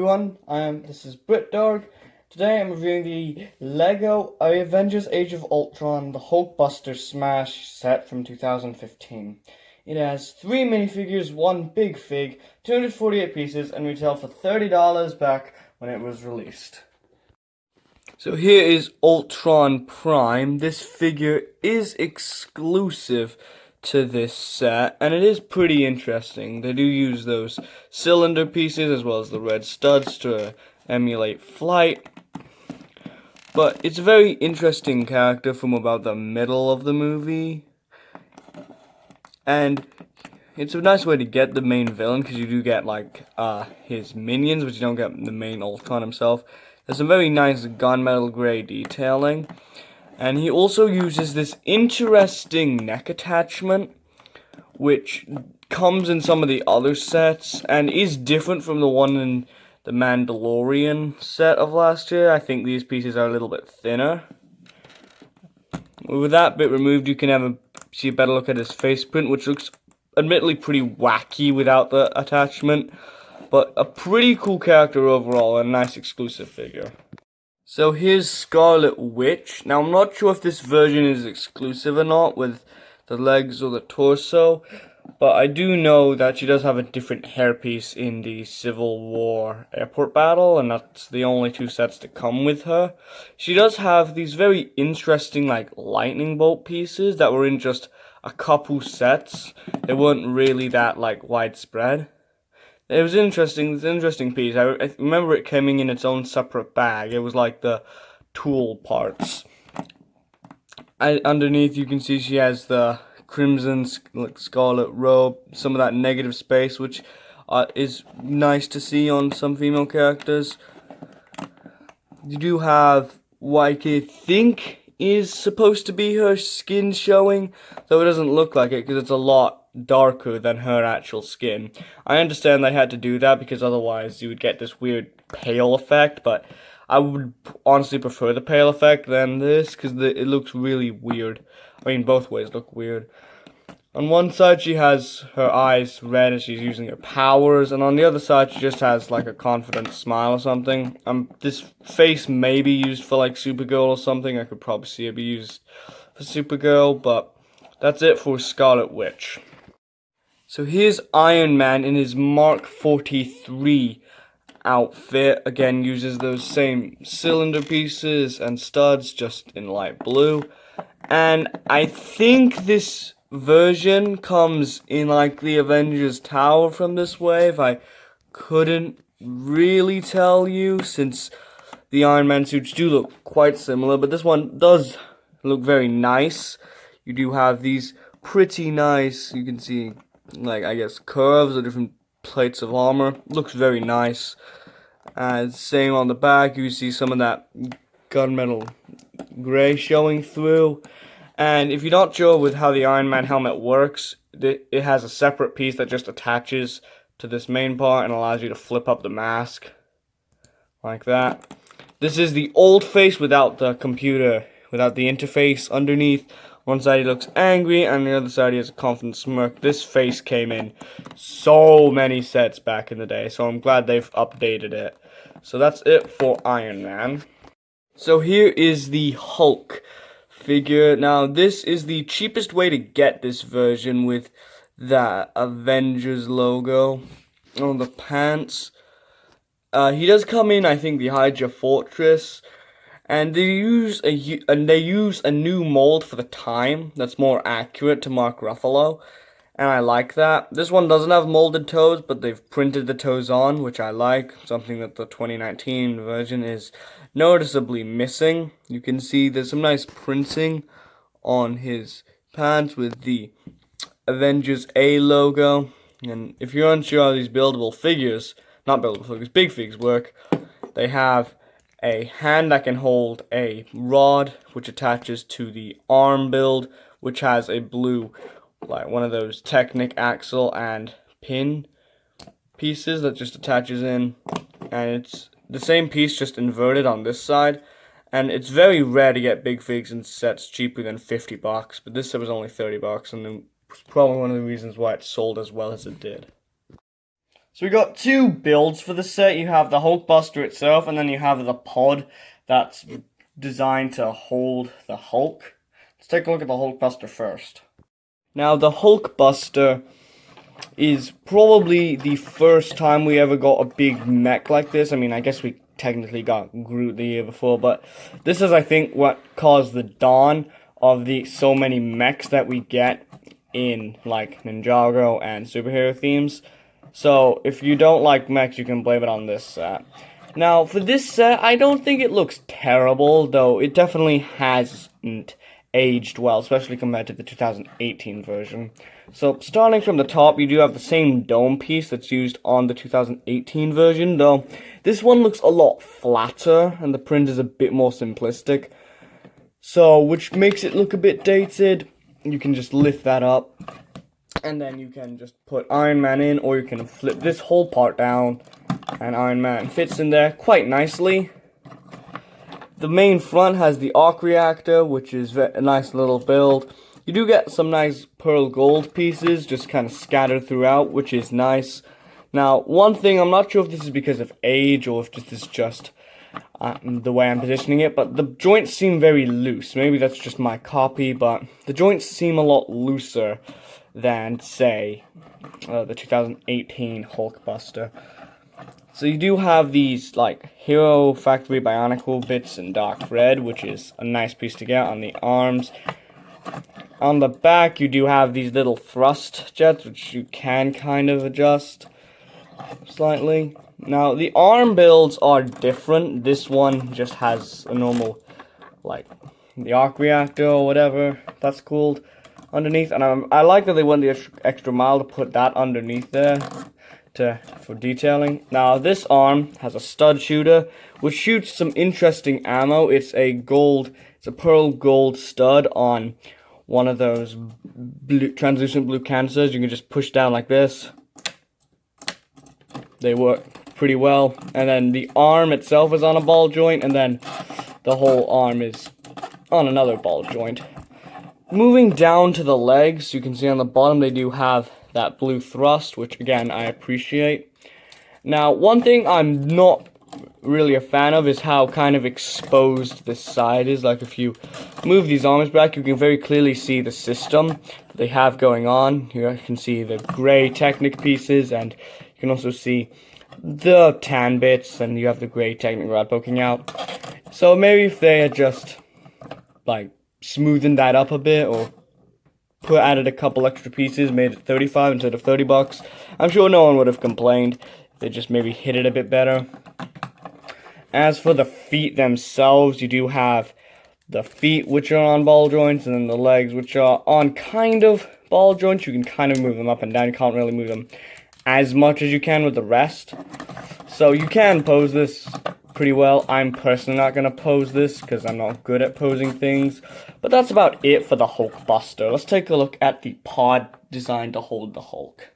everyone, this is BritDog. Today I'm reviewing the LEGO Avengers Age of Ultron, the Hulkbuster Smash set from 2015. It has 3 minifigures, 1 big fig, 248 pieces, and retailed for $30 back when it was released. So here is Ultron Prime. This figure is exclusive to this set, and it is pretty interesting. They do use those cylinder pieces as well as the red studs to emulate flight, but it's a very interesting character from about the middle of the movie, and it's a nice way to get the main villain, because you do get like his minions, but you don't get the main Ultron himself. There's some very nice gunmetal gray detailing. And he also uses this interesting neck attachment, which comes in some of the other sets, and is different from the one in the Mandalorian set of last year. I think these pieces are a little bit thinner. With that bit removed, you can see a better look at his face print, which looks admittedly pretty wacky without the attachment, but a pretty cool character overall, and a nice exclusive figure. So here's Scarlet Witch. Now I'm not sure if this version is exclusive or not with the legs or the torso, but I do know that she does have a different hairpiece in the Civil War airport battle, and that's the only 2 sets that come with her. She does have these very interesting like lightning bolt pieces that were in just a couple sets. They weren't really that like widespread. It was interesting. It's an interesting piece. I remember it coming in its own separate bag. It was like the tool parts. Underneath, you can see she has the crimson scarlet robe, some of that negative space, which is nice to see on some female characters. You do have what I think is supposed to be her skin showing, though it doesn't look like it because it's a lot darker than her actual skin. I understand they had to do that because otherwise you would get this weird pale effect, but I would honestly prefer the pale effect than this because it looks really weird. I mean, both ways look weird. On one side she has her eyes red and she's using her powers, and on the other side she just has like a confident smile or something. This face may be used for like Supergirl or something. I could probably see it be used for Supergirl, but that's it for Scarlet Witch. So here's Iron Man in his Mark 43 outfit. Again, uses those same cylinder pieces and studs, just in light blue. And I think this version comes in like the Avengers Tower from this wave. I couldn't really tell you since the Iron Man suits do look quite similar, but this one does look very nice. You do have these pretty nice, you can see like I guess curves or different plates of armor. Looks very nice. Same on the back, you see some of that gunmetal gray showing through. And if you're not sure with how the Iron Man helmet works, it has a separate piece that just attaches to this main part and allows you to flip up the mask like that. This is the old face without the computer, without the interface underneath. One side he looks angry, and the other side he has a confident smirk. This face came in so many sets back in the day, so I'm glad they've updated it. So that's it for Iron Man. So here is the Hulk figure. Now this is the cheapest way to get this version with that Avengers logo on the pants. He does come in, I think, the Hydra Fortress. And they use a new mold for the time that's more accurate to Mark Ruffalo, and I like that. This one doesn't have molded toes, but they've printed the toes on, which I like. Something that the 2019 version is noticeably missing. You can see there's some nice printing on his pants with the Avengers A logo. And if you're unsure how these big figs work, they have a hand that can hold a rod, which attaches to the arm build, which has a blue, like one of those Technic axle and pin pieces that just attaches in, and it's the same piece just inverted on this side. And it's very rare to get big figs in sets cheaper than $50, but this set was only $30, and it was probably one of the reasons why it sold as well as it did. So we got two builds for the set. You have the Hulkbuster itself, and then you have the pod that's designed to hold the Hulk. Let's take a look at the Hulkbuster first. Now, the Hulkbuster is probably the first time we ever got a big mech like this. I mean, I guess we technically got Groot the year before, but this is, I think, what caused the dawn of the so many mechs that we get in, like, Ninjago and superhero themes. So, if you don't like mechs, you can blame it on this set. Now, for this set, I don't think it looks terrible, though it definitely hasn't aged well, especially compared to the 2018 version. So, starting from the top, you do have the same dome piece that's used on the 2018 version, though this one looks a lot flatter, and the print is a bit more simplistic. So, which makes it look a bit dated. You can just lift that up, and then you can just put Iron Man in, or you can flip this whole part down, and Iron Man fits in there quite nicely. The main front has the arc reactor, which is a nice little build. You do get some nice pearl gold pieces just kind of scattered throughout, which is nice. Now, one thing, I'm not sure if this is because of age or if this is just the way I'm positioning it, but the joints seem very loose. Maybe that's just my copy, but the joints seem a lot looser than, say, the 2018 Hulkbuster. So you do have these, like, Hero Factory Bionicle bits in dark red, which is a nice piece to get on the arms. On the back, you do have these little thrust jets, which you can kind of adjust slightly. Now, the arm builds are different. This one just has a normal, like, the arc reactor or whatever that's called underneath. And I like that they went the extra mile to put that underneath there for detailing. Now, this arm has a stud shooter, which shoots some interesting ammo. It's a pearl gold stud on one of those translucent blue canisters. You can just push down like this. They work pretty well. And then the arm itself is on a ball joint, and then the whole arm is on another ball joint. Moving down to the legs, you can see on the bottom they do have that blue thrust, which again I appreciate. Now, one thing I'm not really a fan of is how kind of exposed this side is. Like, if you move these arms back, you can very clearly see the system that they have going on. You can see the gray Technic pieces, and you can also see the tan bits, and you have the gray Technic rod poking out. So maybe if they had just, like, smoothened that up a bit, or added a couple extra pieces, made it 35 instead of $30, I'm sure no one would have complained. They just maybe hit it a bit better. As for the feet themselves, you do have the feet, which are on ball joints, and then the legs, which are on kind of ball joints. You can kind of move them up and down. You can't really move them as much as you can with the rest. So you can pose this pretty well. I'm personally not going to pose this because I'm not good at posing things. But that's about it for the Hulkbuster. Let's take a look at the pod designed to hold the Hulk.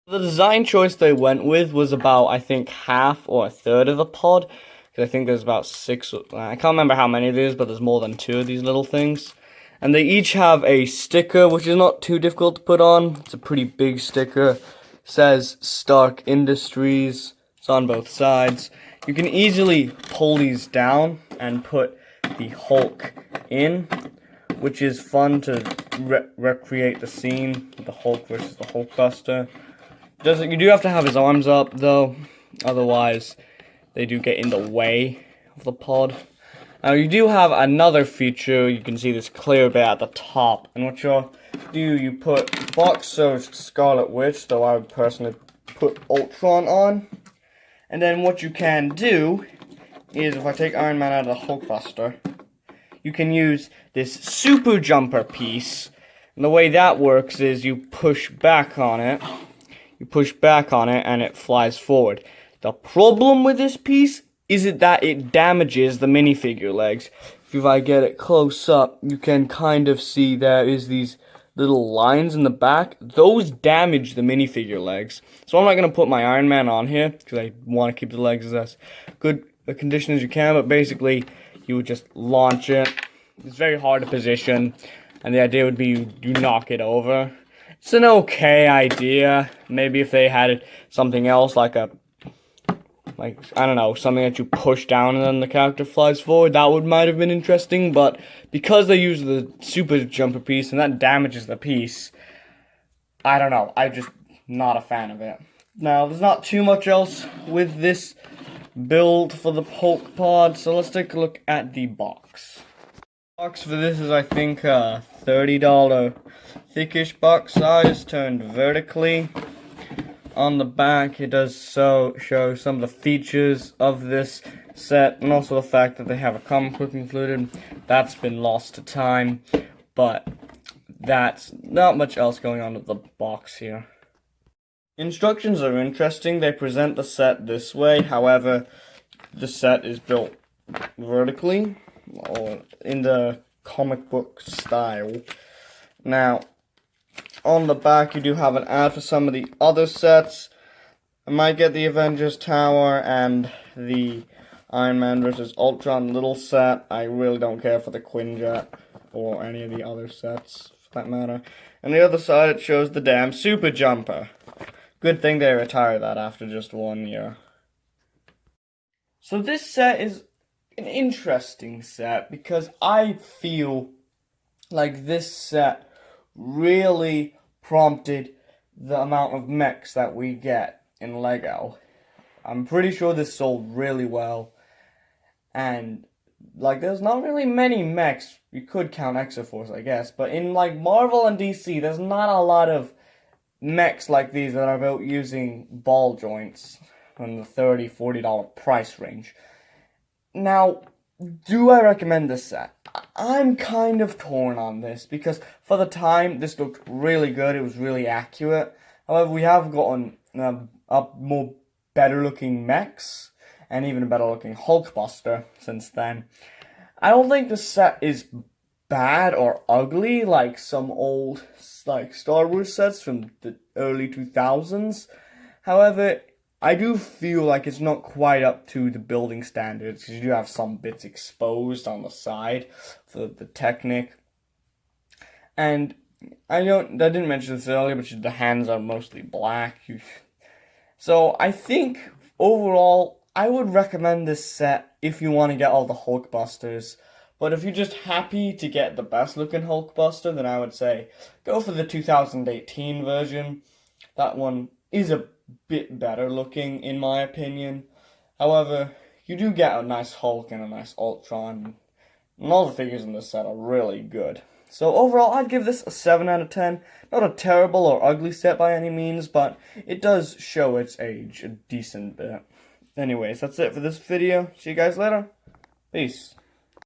The design choice they went with was about, I think, half or a third of the pod. Because I think there's about 6, I can't remember how many there is, but there's more than 2 of these little things. And they each have a sticker, which is not too difficult to put on. It's a pretty big sticker. It says Stark Industries. It's on both sides. You can easily pull these down and put the Hulk in, which is fun to recreate the scene with the Hulk versus the Hulkbuster. You do have to have his arms up, though, otherwise they do get in the way of the pod. Now, you do have another feature. You can see this clear bit at the top, and what you put Boxer Scarlet Witch, though I would personally put Ultron on. And then what you can do is, if I take Iron Man out of the Hulkbuster, you can use this super jumper piece. And the way that works is you push back on it. And it flies forward. The problem with this piece is that it damages the minifigure legs. If I get it close up, you can kind of see there is these little lines in the back. Those damage the minifigure legs. So I'm not going to put my Iron Man on here, because I want to keep the legs as good a condition as you can. But basically, you would just launch it. It's very hard to position. And the idea would be you knock it over. It's an okay idea. Maybe if they had something else, like I don't know, something that you push down and then the character flies forward, that might have been interesting, but because they use the super jumper piece and that damages the piece, I don't know, I'm just not a fan of it. Now, there's not too much else with this build for the Hulk pod, so let's take a look at the box. The box for this is, I think, a $30 thickish box size turned vertically. On the back, it does show some of the features of this set, and also the fact that they have a comic book included. That's been lost to time, but that's not much else going on with the box here. Instructions are interesting. They present the set this way, however, the set is built vertically, or in the comic book style. Now, on the back, you do have an ad for some of the other sets. I might get the Avengers Tower and the Iron Man vs. Ultron little set. I really don't care for the Quinjet or any of the other sets, for that matter. And the other side, it shows the damn Super Jumper. Good thing they retired that after just 1 year. So this set is an interesting set because I feel like this set really prompted the amount of mechs that we get in LEGO. I'm pretty sure this sold really well. And, like, there's not really many mechs. You could count Exoforce, I guess. But in, like, Marvel and DC, there's not a lot of mechs like these that are built using ball joints in the $30, $40 price range. Now, do I recommend this set? I'm kind of torn on this because for the time, this looked really good. It was really accurate. However, we have gotten up more better looking mechs and even a better looking Hulkbuster since then. I don't think this set is bad or ugly like some old Star Wars sets from the early 2000s. However, I do feel like it's not quite up to the building standards because you do have some bits exposed on the side for the Technic. And I didn't mention this earlier, but the hands are mostly black. So I think overall, I would recommend this set if you want to get all the Hulkbusters. But if you're just happy to get the best looking Hulkbuster, then I would say go for the 2018 version. That one is a bit better looking in my opinion. However, you do get a nice Hulk and a nice Ultron. And all the figures in this set are really good. So overall, I'd give this a 7 out of 10. Not a terrible or ugly set by any means, but it does show its age a decent bit. Anyways, that's it for this video. See you guys later. Peace.